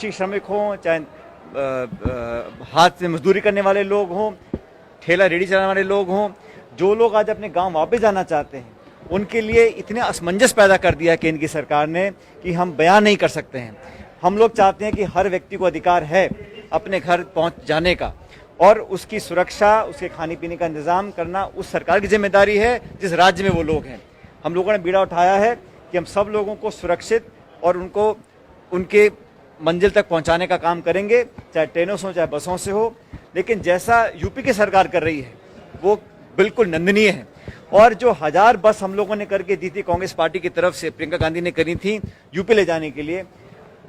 कृषि श्रमिक हों, चाहे हाथ से मजदूरी करने वाले लोग हों, ठेला रेडी चलाने वाले लोग हों, जो लोग आज अपने गांव वापस जाना चाहते हैं, उनके लिए इतने असमंजस पैदा कर दिया केंद्र की सरकार ने कि हम बयान नहीं कर सकते हैं। हम लोग चाहते हैं कि हर व्यक्ति को अधिकार है अपने घर पहुंच जाने का, और उसकी सुरक्षा, उसके खाने पीने का इंतजाम करना उस सरकार की जिम्मेदारी है जिस राज्य में वो लोग हैं। हम लोगों ने बीड़ा उठाया है कि हम सब लोगों को सुरक्षित और उनको उनके मंजिल तक पहुंचाने का काम करेंगे, चाहे ट्रेनों से हो चाहे बसों से हो। लेकिन जैसा यूपी की सरकार कर रही है वो बिल्कुल निंदनीय है। और जो 1000 बस हम लोगों ने करके दी थी कांग्रेस पार्टी की तरफ से, प्रियंका गांधी ने करी थी यूपी ले जाने के लिए,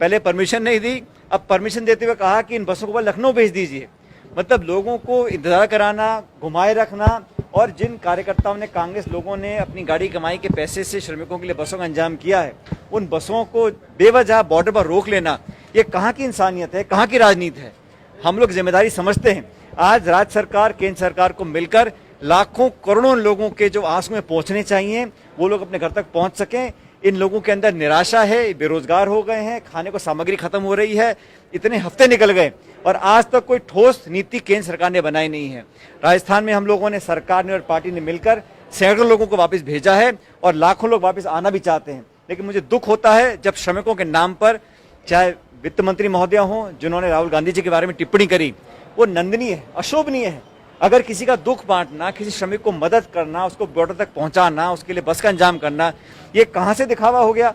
पहले परमिशन नहीं दी, अब परमिशन देते हुए कहा कि इन बसों को लखनऊ भेज दीजिए। मतलब लोगों को इंतजार कराना, घुमाए रखना, और जिन कार्यकर्ताओं ने, कांग्रेस लोगों ने अपनी गाड़ी कमाई के पैसे से श्रमिकों के लिए बसों का इंतजाम किया है, उन बसों को बेवजह बॉर्डर पर रोक लेना, ये कहाँ की इंसानियत है, कहाँ की राजनीति है? हम लोग जिम्मेदारी समझते हैं। आज राज्य सरकार, केंद्र सरकार को मिलकर लाखों करोड़ों लोगों के जो आंसू में पहुंचने चाहिए वो लोग अपने घर तक पहुंच सकें। इन लोगों के अंदर निराशा है, बेरोजगार हो गए हैं, खाने को सामग्री खत्म हो रही है, इतने हफ्ते निकल गए और आज तक कोई ठोस नीति केंद्र सरकार ने बनाई नहीं है। राजस्थान में हम लोगों ने, सरकार ने और पार्टी ने मिलकर सैकड़ों लोगों को वापस भेजा है और लाखों लोग वापस आना भी चाहते हैं। लेकिन मुझे दुख होता है जब श्रमिकों के नाम पर, चाहे वित्त मंत्री महोदय हों जिन्होंने राहुल गांधी जी के बारे में टिप्पणी करी, वो निंदनीय है, अशोभनीय है। अगर किसी का दुख बांटना, किसी श्रमिक को मदद करना, उसको बॉर्डर तक पहुंचाना, उसके लिए बस का इंतजाम करना, ये कहां से दिखावा हो गया?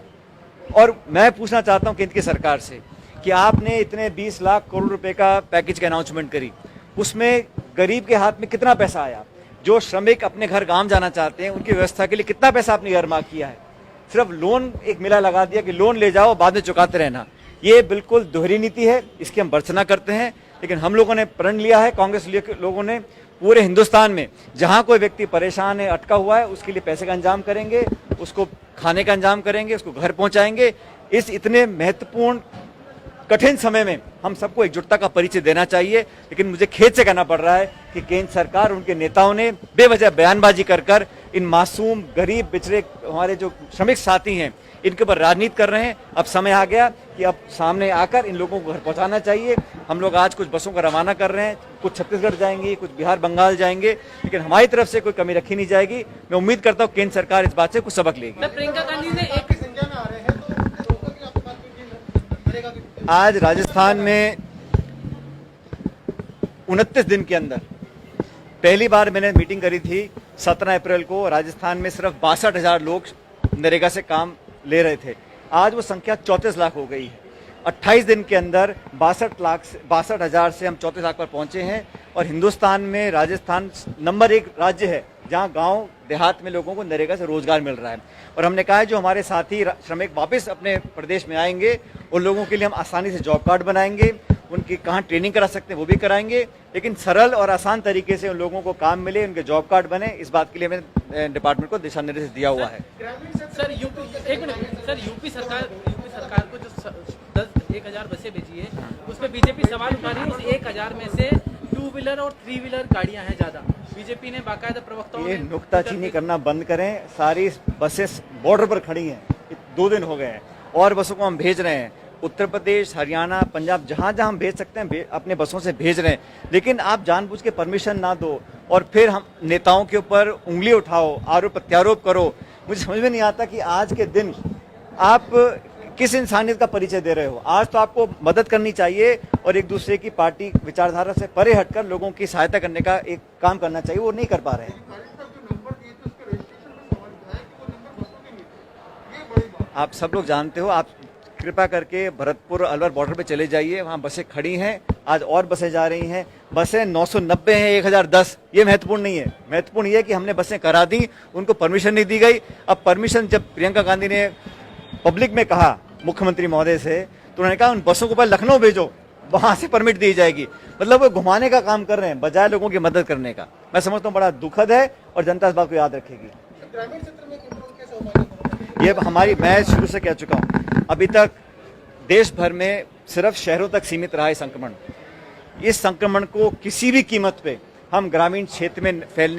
और मैं पूछना चाहता हूं केंद्र की सरकार से कि आपने इतने 20 लाख करोड़ रुपए का पैकेज की अनाउंसमेंट करी, उसमें गरीब के हाथ में कितना पैसा आया? जो श्रमिक अपने घर गांव जाना चाहते हैं उनकी व्यवस्था के लिए कितना पैसा आपने इयरमार्क किया है? सिर्फ लोन एक मिला लगा दिया कि लोन ले जाओ, बाद में चुकाते रहना। ये बिल्कुल दोहरी नीति है, इसकी हम भर्त्सना करते हैं। लेकिन हम लोगों ने प्रण लिया है, कांग्रेस लोगों ने, पूरे हिंदुस्तान में जहां कोई व्यक्ति परेशान है, अटका हुआ है, उसके लिए पैसे का इंतजाम करेंगे, उसको खाने का इंतजाम करेंगे, उसको घर पहुंचाएंगे। इस इतने महत्वपूर्ण कठिन समय में हम सबको एकजुटता का परिचय देना चाहिए। लेकिन मुझे खेद से कहना पड़ रहा है कि केंद्र सरकार, उनके नेताओं ने बेवजह बयानबाजी कर इन मासूम, गरीब, बिछड़े हमारे जो श्रमिक साथी हैं इनके ऊपर राजनीति कर रहे हैं। अब समय आ गया कि अब सामने आकर इन लोगों को घर पहुंचाना चाहिए। हम लोग आज कुछ बसों को रवाना कर रहे हैं, कुछ छत्तीसगढ़ जाएंगी, कुछ बिहार बंगाल जाएंगे, लेकिन हमारी तरफ से कोई कमी रखी नहीं जाएगी। मैं उम्मीद करता हूँ केंद्र सरकार इस बात से कुछ सबक लेगी। प्रियंका गांधी ने आज राजस्थान में 29 दिन के अंदर पहली बार मैंने मीटिंग करी थी 17 अप्रैल को। राजस्थान में सिर्फ 62,000 लोग नरेगा से काम ले रहे थे, आज वो संख्या 34 लाख हो गई है। 28 दिन के अंदर 62,000 से हम 34 लाख पर पहुंचे हैं। और हिंदुस्तान में राजस्थान नंबर 1 राज्य है जहां गांव देहात में लोगों को नरेगा से रोजगार मिल रहा है। और हमने कहा है जो हमारे साथी श्रमिक वापस अपने प्रदेश में आएंगे उन लोगों के लिए हम आसानी से जॉब कार्ड बनाएंगे, उनकी कहाँ ट्रेनिंग करा सकते हैं वो भी कराएंगे, लेकिन सरल और आसान तरीके से उन लोगों को काम मिले, उनके जॉब कार्ड बने, इस बात के लिए मैंने डिपार्टमेंट को दिशा निर्देश दिया हुआ है। सर यूपी सरकार को जो 1,000 बसें भेजी है उसमें बीजेपी सवाल उठा रही है। उस 1,000 में से 2 व्हीलर और 3 व्हीलर गाड़ियां हैं ज्यादा। बीजेपी ने बाकायदा प्रवक्ताओं ने नुक्ताचीनी करना बंद करें। सारी बसेस बॉर्डर पर खड़ी हैं, 2 दिन हो गए हैं, और बसों को हम भेज रहे हैं। उत्तर प्रदेश, हरियाणा, पंजाब, जहां जहां हम भेज सकते हैं अपने बसों से भेज रहे हैं। लेकिन आप जानबूझ के परमिशन ना दो और फिर हम नेताओं के ऊपर उंगली उठाओ, आरोप प्रत्यारोप करो। मुझे समझ में नहीं आता कि आज के दिन आप किस इंसानियत का परिचय दे रहे हो। आज तो आपको मदद करनी चाहिए और एक दूसरे की पार्टी विचारधारा से परे हटकर लोगों की सहायता करने का एक काम करना चाहिए, वो नहीं कर पा रहे हैं। आप सब लोग जानते हो, आप कृपया करके भरतपुर अलवर बॉर्डर पे चले जाइए, वहाँ बसें खड़ी हैं, आज और बसें जा रही हैं। बसें 990 हैं, 1010, ये महत्वपूर्ण नहीं है। महत्वपूर्ण ये है कि हमने बसें करा दी, उनको परमिशन नहीं दी गई। अब परमिशन जब प्रियंका गांधी ने पब्लिक में कहा मुख्यमंत्री महोदय से, तो उन्होंने कहा उन बसों को पहले लखनऊ भेजो, वहां से परमिट दी जाएगी। मतलब वो घुमाने का काम कर रहे हैं बजाय लोगों की मदद करने का। मैं समझता हूँ बड़ा दुखद है और जनता इस बात को याद रखेगी। ये हमारी, मैं शुरू से कह चुका हूँ, अभी तक देश भर में सिर्फ शहरों तक सीमित रहा है संक्रमण। इस संक्रमण को किसी भी कीमत पे हम ग्रामीण क्षेत्र में फैलने